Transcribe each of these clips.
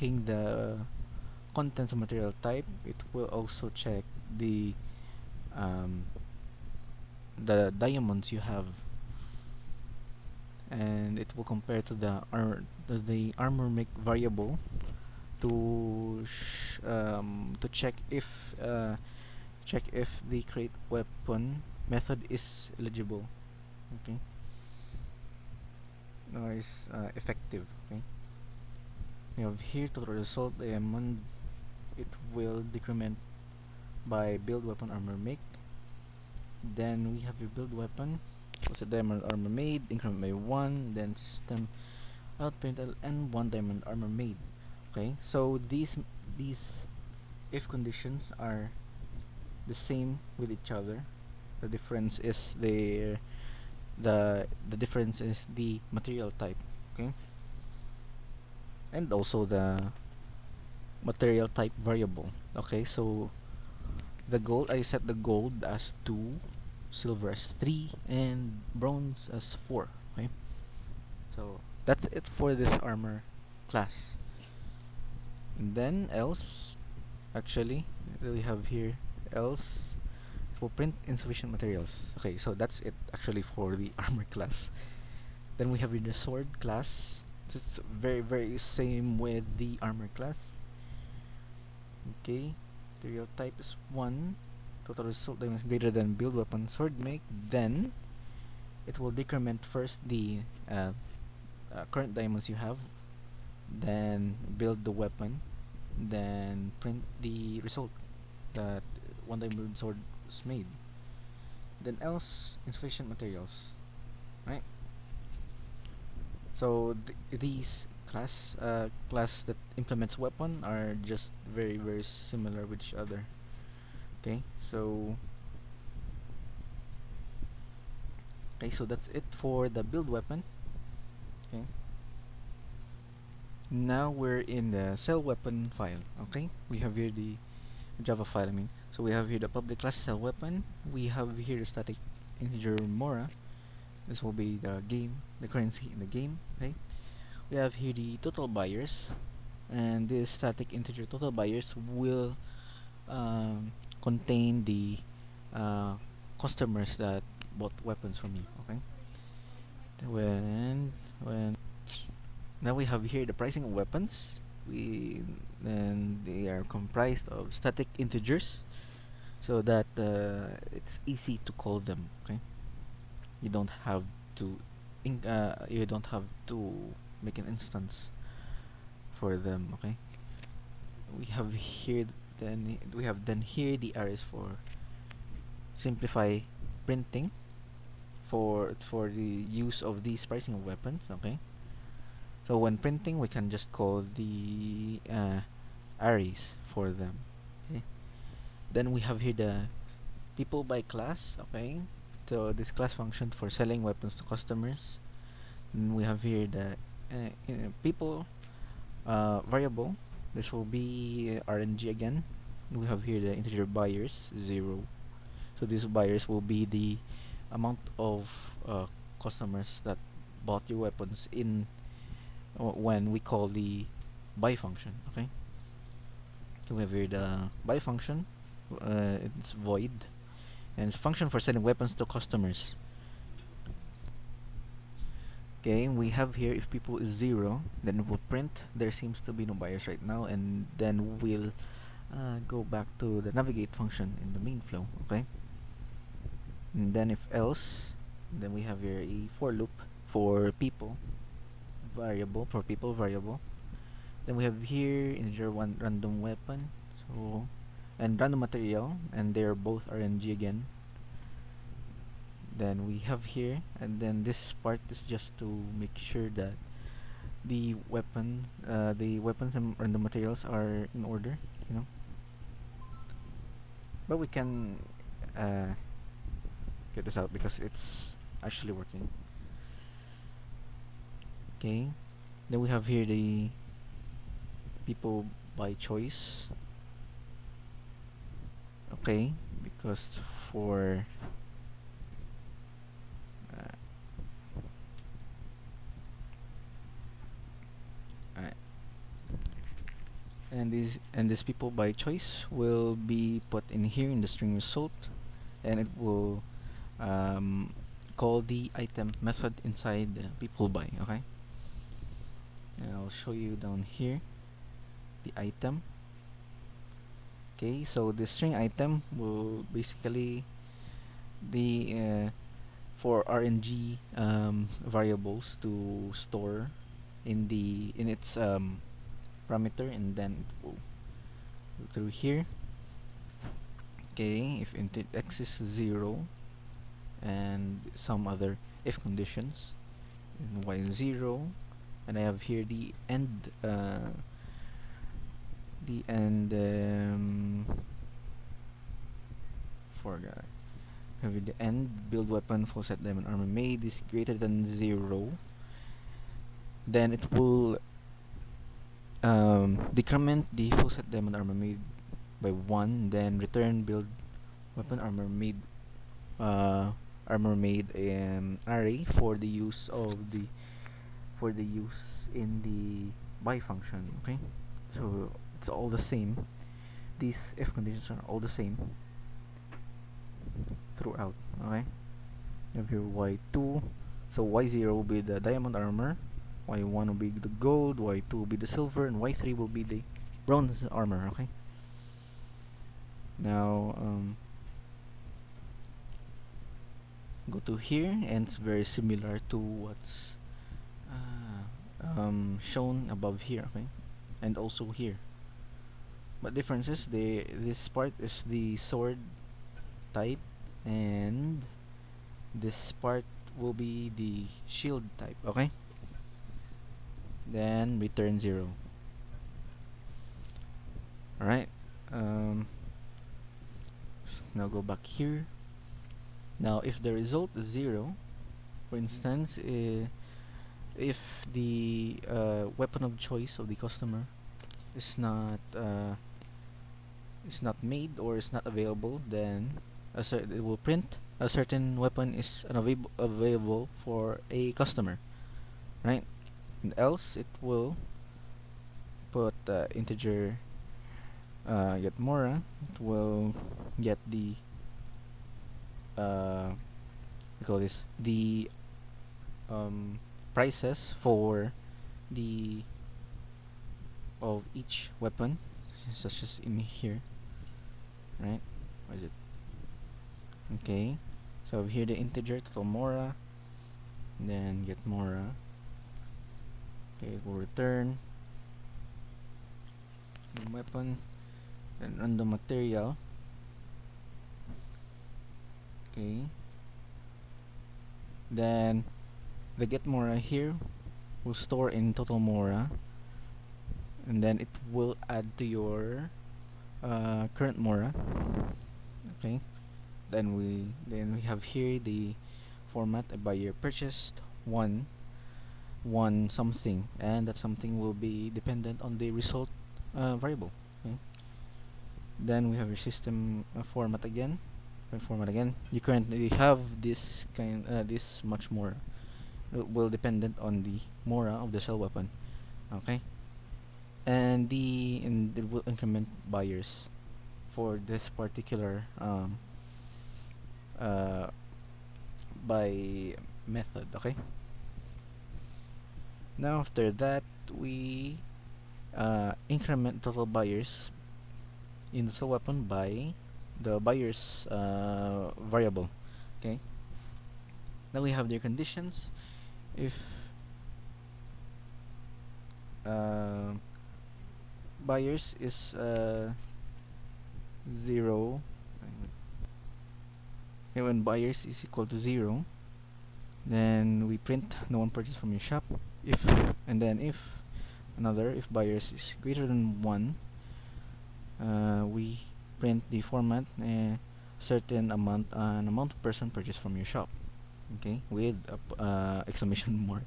checking the contents of material type, it will also check um, the diamonds you have, and it will compare to the armor make variable to check if the create weapon method is eligible, okay, or is effective. Okay, we have here total result diamond. It will decrement by build weapon armor make. Then we have your build weapon. What's a diamond armor made? Increment by 1. Then system outprint and 1 diamond armor made. Okay, so these if conditions are the same with each other. The difference is the difference is the material type. Okay, and also the material type variable. Okay, so the gold, I set the gold as 2, silver as 3, and bronze as 4. Okay, so that's it for this armor class. And then else, actually, we have here else for print insufficient materials. Okay, so that's it actually for the armor class. Then we have the sword class. It's very same with the armor class. Okay, material type is 1. Total result diamonds greater than build weapon sword make. Then it will decrement first the current diamonds you have, then build the weapon, then print the result that 1 diamond sword is made. Then else insufficient materials, right? So these class that implements weapon are just very similar with each other. Okay, so that's it for the build weapon. Okay, now we're in the cell weapon file. Okay, we have here the Java file, I mean. So we have here the public class cell weapon. We have here the static integer mora. This will be the currency in the game. Okay, we have here the total buyers, and this static integer total buyers will contain the uh, customers that bought weapons from you. Okay, when now we have here the pricing of weapons. And they are comprised of static integers, so that it's easy to call them. Okay, you don't have to you don't have to make an instance for them. Okay, we have here then here the arrays for simplify printing for the use of these pricing of weapons. Okay, so when printing we can just call the arrays for them. Okay, then we have here the people by class. Okay, so this class function for selling weapons to customers. And we have here the people variable. This will be RNG again. We have here the integer buyers 0. So these buyers will be the amount of customers that bought your weapons in when we call the buy function. Okay, so we have here the buy function. It's void, and it's a function for selling weapons to customers. Okay, we have here if people is 0, then we'll print there seems to be no buyers right now, and then we'll go back to the navigate function in the main flow. Okay, and then if else, then we have here a for loop for people variable. Then we have here integer one random weapon, so and random material, and they're both RNG again. Then we have here, and then this part is just to make sure that the weapons and random materials are in order, you know. But we can get this out because it's actually working. Okay, then we have here the people by choice. Okay, because for alright. and these people by choice will be put in here in the string result, and it will um, call the item method inside the people by. Okay, and I'll show you down here the item. Okay, so the string item will basically the for RNG variables to store in its parameter, and then it will go through here. Okay, if int x is 0 and some other if conditions, and y is 0, and I have here the end forgot have the end build weapon full set diamond armor made is greater than 0, then it will decrement the full set diamond armor made by 1, then return build weapon uh, armor made array for the use in the buy function. Okay, so it's all the same. These if conditions are all the same throughout. Okay, you have here y2, so y0 will be the diamond armor, y1 will be the gold, y2 will be the silver, and y3 will be the bronze armor. Okay, now go to here, and it's very similar to what's shown above here. Okay, and also here, but difference is this part is the sword type, and this part will be the shield type. Okay, then return 0. Alright, now go back here. Now if the result is 0, for instance, if the weapon of choice of the customer is not made or is not available, then it will print a certain weapon is available for a customer, right? And else it will put integer get mora. It will get the we call this the prices for the of each weapon, such as in here, right? What is it? Okay, so here the integer total mora, then get mora. Okay, we'll return the weapon, then random material. Okay, then the get mora here will store in total mora, and then it will add to your current mora. Okay, then we have here the format a buyer purchased one something, and that something will be dependent on the result variable. Okay, then we have your system format again. You currently have this much more. It will dependent on the mora of the shell weapon. Okay, and it will increment buyers for this particular uh, by method. Okay, now after that we increment total buyers in the shell weapon by the buyers variable. Okay, now we have their conditions. If uh, buyers is 0, okay, when buyers is equal to 0, then we print no one purchased from your shop. If if buyers is greater than 1, we print the format certain amount an amount of person purchased from your shop. Okay, with a exclamation mark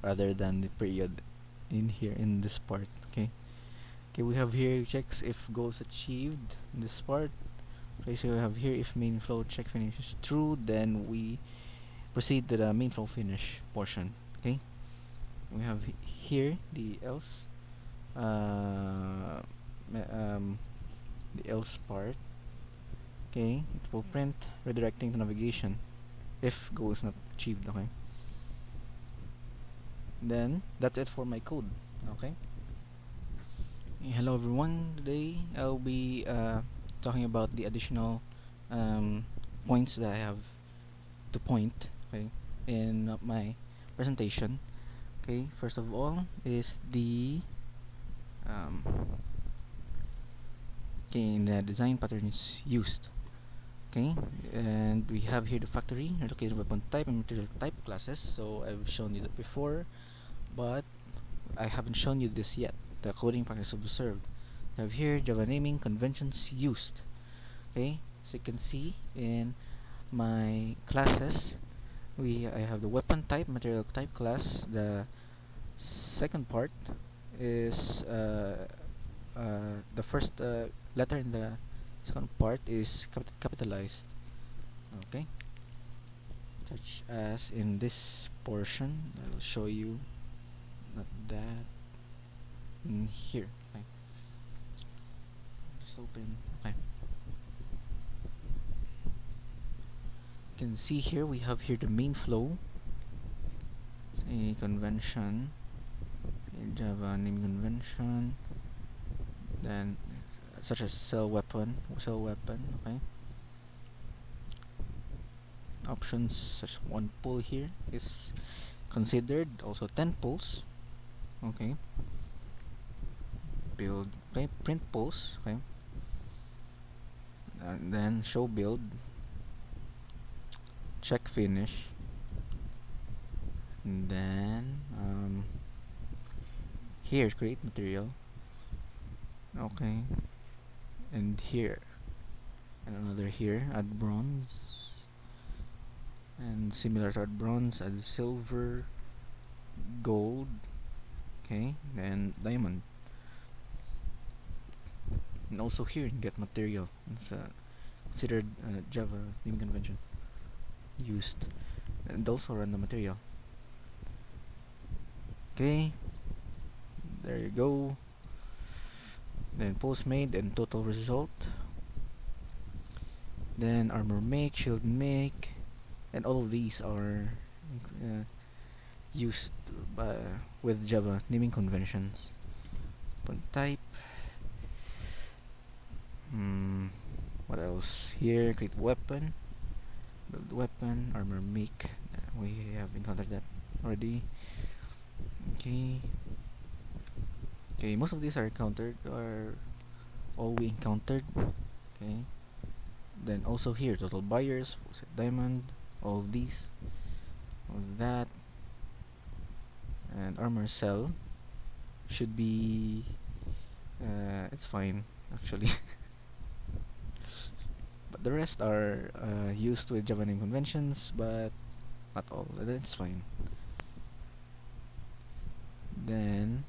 rather than the period in here in this part. Okay, we have here checks if goals achieved in this part. Okay, so we have here if main flow check finish is true, then we proceed to the main flow finish portion. Okay, we have here the else else part, okay, it will print redirecting to navigation if goal is not achieved. Okay, then that's it for my code. Okay. Hello everyone. Today I'll be talking about the additional um, points that I have to point, okay, in my presentation. Okay, first of all is the um, okay, the design patterns used. Okay, and we have here the factory, relocated weapon type and material type classes. So I've shown you that before, but I haven't shown you this yet. The coding practice observed. We have here Java naming conventions used. Okay, so you can see in my classes, I have the weapon type, material type class. The second part is the first letter in the second part is capitalized. Okay, such as in this portion, I'll show you not that in here. Okay, just open. Okay, you can see here we have here the main flow, a convention, a Java name convention, then such as cell weapon. Okay, options such as one pull here is considered, also 10 pulls. Okay, build, okay, print pulls. Okay, and then show build, check finish, and then here create material. Okay, and here and another here, add bronze, and similar to add bronze, add silver, gold. Okay, then diamond, and also here get material. It's considered Java naming convention used, and also run the material. Okay, there you go. Then post made and total result. Then armor make, shield make, and all of these are uh, used by, with Java naming conventions. Weapon type. What else? Here, create weapon, build weapon, armor make. We have encountered that already. Okay. Okay, most of these are encountered, are all we encountered. Okay. Then also here, total buyers, set diamond, all of these, all of that, and armor cell should be it's fine actually. But the rest are used with Java name conventions, but not all. That's fine. Then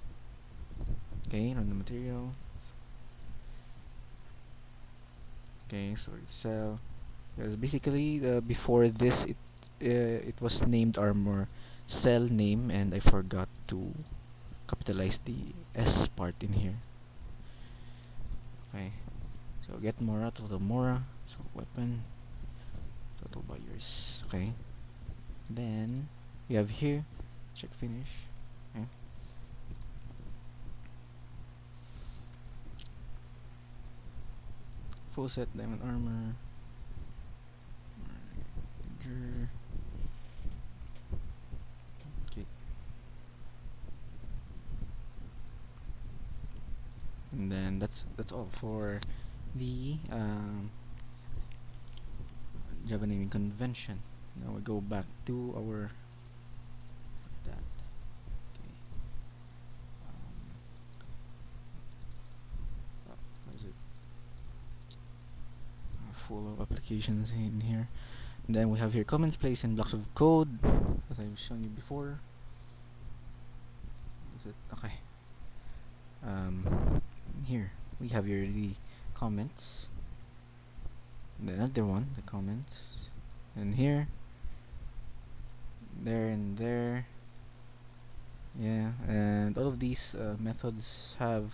okay, run the material. Okay, so cell. Because basically, before this, it was named armor cell name, and I forgot to capitalize the S part in here. Okay, so get Mora, total Mora, so weapon, total buyers. Okay, then we have here check finish. Okay, full set diamond armor. Okay, and then that's all for the Java naming convention. Now we go back to our that. Okay. What is it? Full of applications in here. And then we have here comments placed in blocks of code, as I've shown you before. Is it okay? Here we have here the comments. And another one, the comments, and here, there, and there. Yeah, and all of these methods have